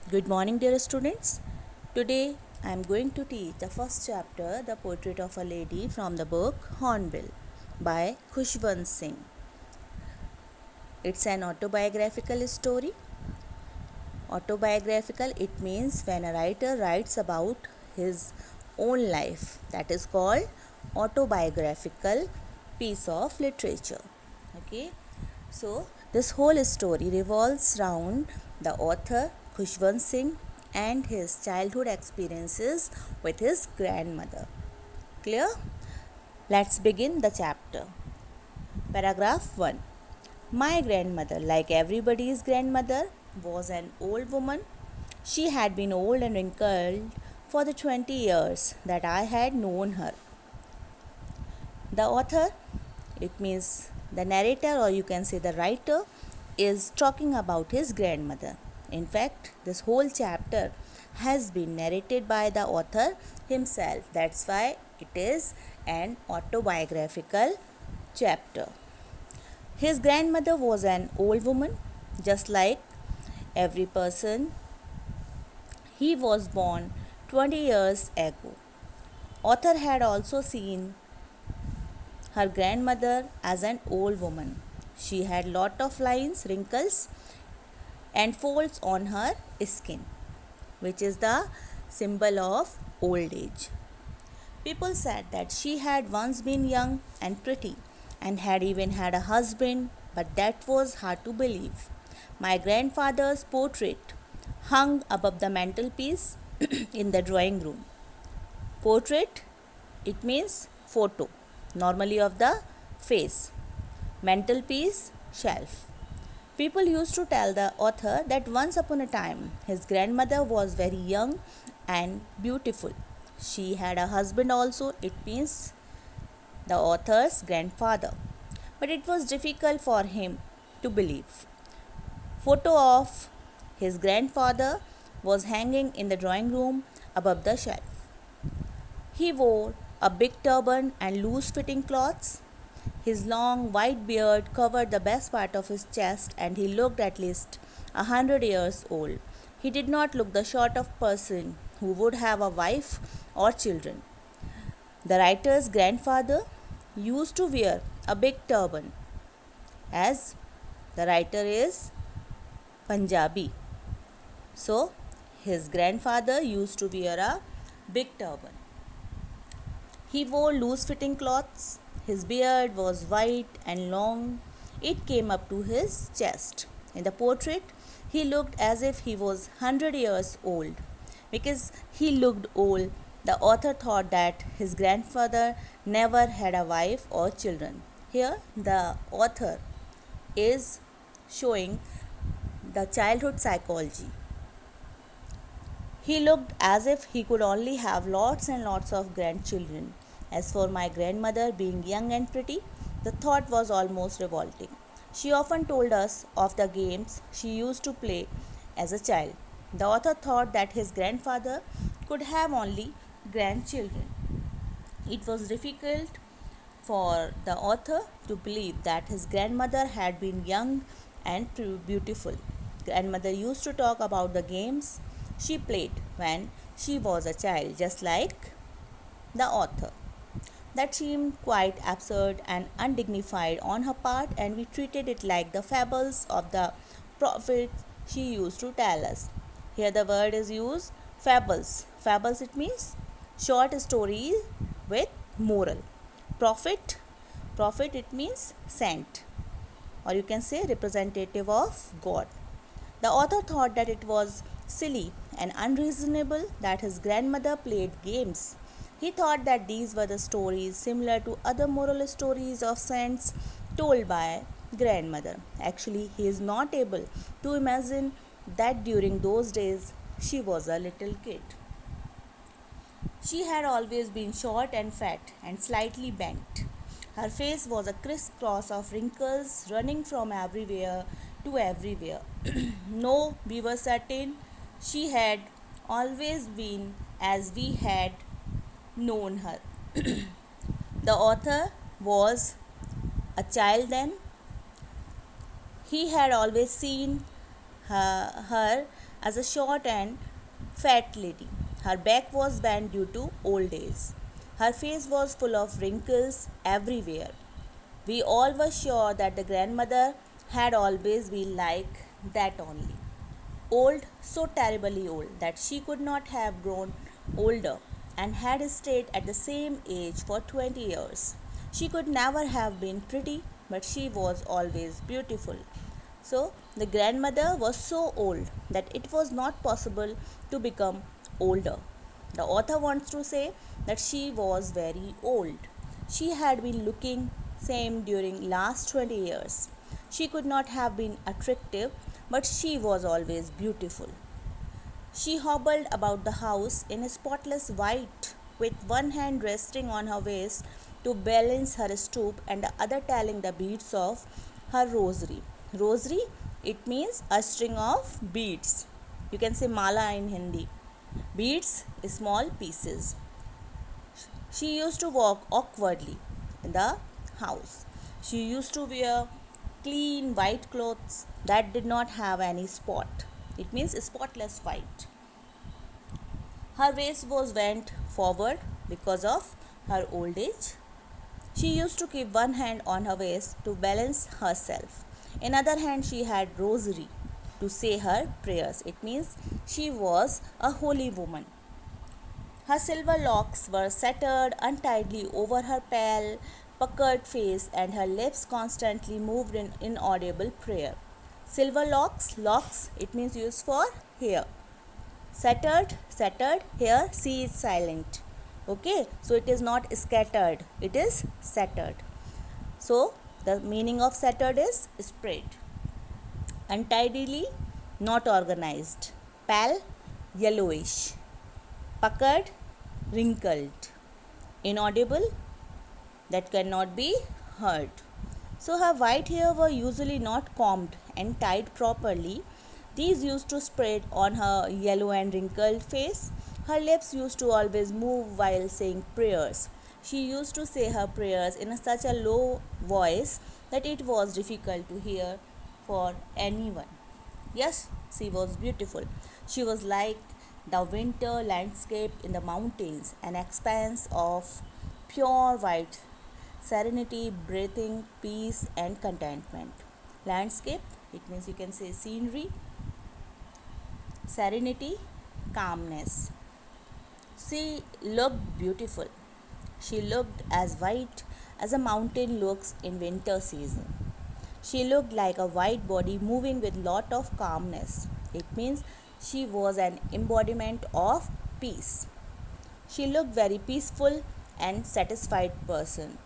Good morning, dear students. Today I am going to teach the first chapter, The Portrait of a Lady, from the book Hornbill by Khushwant Singh. It's an autobiographical story. Autobiographical, it means when a writer writes about his own life. That is called autobiographical piece of literature. Okay, so this whole story revolves around the author Khushwant Singh and his childhood experiences with his grandmother. Clear? Let's begin the chapter. Paragraph 1. My grandmother, like everybody's grandmother, was an old woman. She had been old and wrinkled for the 20 years that I had known her. The author, it means the narrator, or you can say the writer, is talking about his grandmother. In fact, this whole chapter has been narrated by the author himself. That's why it is an autobiographical chapter. His grandmother was an old woman, just like every person. He was born 20 years ago. Author had also seen her grandmother as an old woman. She had lot of lines, wrinkles and folds on her skin, which is the symbol of old age. People said that she had once been young and pretty and had even had a husband, but that was hard to believe. My grandfather's portrait hung above the mantelpiece in the drawing room. Portrait, it means photo, normally of the face. Mantelpiece, shelf. People used to tell the author that once upon a time his grandmother was very young and beautiful. She had a husband also, it means the author's grandfather. But it was difficult for him to believe. Photo of his grandfather was hanging in the drawing room above the shelf. He wore a big turban and loose fitting clothes. His long white beard covered the best part of his chest and he looked at least 100 years old. He did not look the sort of person who would have a wife or children. The writer's grandfather used to wear a big turban, as the writer is Punjabi. So, his grandfather used to wear a big turban. He wore loose fitting clothes. His beard was white and long. It came up to his chest. In the portrait, he looked as if he was 100 years old. Because he looked old, the author thought that his grandfather never had a wife or children. Here, the author is showing the childhood psychology. He looked as if he could only have lots and lots of grandchildren. As for my grandmother being young and pretty, the thought was almost revolting. She often told us of the games she used to play as a child. The author thought that his grandfather could have only grandchildren. It was difficult for the author to believe that his grandmother had been young and beautiful. Grandmother used to talk about the games she played when she was a child, just like the author. That seemed quite absurd and undignified on her part, and we treated it like the fables of the prophets she used to tell us. Here the word is used fables. Fables, it means short stories with moral. Prophet, prophet, it means sent, or you can say representative of God. The author thought that it was silly and unreasonable that his grandmother played games. He thought that these were the stories similar to other moral stories of saints told by grandmother. Actually, he is not able to imagine that during those days she was a little kid. She had always been short and fat and slightly bent. Her face was a crisscross of wrinkles running from everywhere to everywhere. No, we were certain she had always been as we had known her. The author was a child then. He had always seen her as a short and fat lady. Her back was bent due to old age. Her face was full of wrinkles everywhere. We all were sure that the grandmother had always been like that only. Old, so terribly old that she could not have grown older and had stayed at the same age for 20 years. She could never have been pretty, but she was always beautiful. So, the grandmother was so old that it was not possible to become older. The author wants to say that she was very old. She had been looking same during last 20 years. She could not have been attractive, but she was always beautiful. She hobbled about the house in spotless white, with one hand resting on her waist to balance her stoop and the other telling the beads of her rosary. Rosary, it means a string of beads. You can say mala in Hindi. Beads, small pieces. She used to walk awkwardly in the house. She used to wear clean white clothes that did not have any spot. It means spotless white. Her waist was bent forward because of her old age. She used to keep one hand on her waist to balance herself. In other hand she had rosary to say her prayers. It means she was a holy woman. Her silver locks were settled untidily over her pale, puckered face, and her lips constantly moved in inaudible prayer. Silver locks, locks, it means used for hair. Settled, here C is silent. Okay, so it is not scattered, it is settled. So the meaning of settled is spread. Untidily, not organized. Pale, yellowish. Puckered, wrinkled. Inaudible, that cannot be heard. So her white hair were usually not combed and tied properly. These used to spread on her yellow and wrinkled face. Her lips used to always move while saying prayers. She used to say her prayers in such a low voice that it was difficult to hear for anyone. Yes, she was beautiful. She was like the winter landscape in the mountains, an expanse of pure white, serenity, breathing, peace, and contentment. Landscape, it means you can say scenery, serenity, calmness. She looked beautiful. She looked as white as a mountain looks in winter season. She looked like a white body moving with lot of calmness. It means she was an embodiment of peace. She looked very peaceful and satisfied person.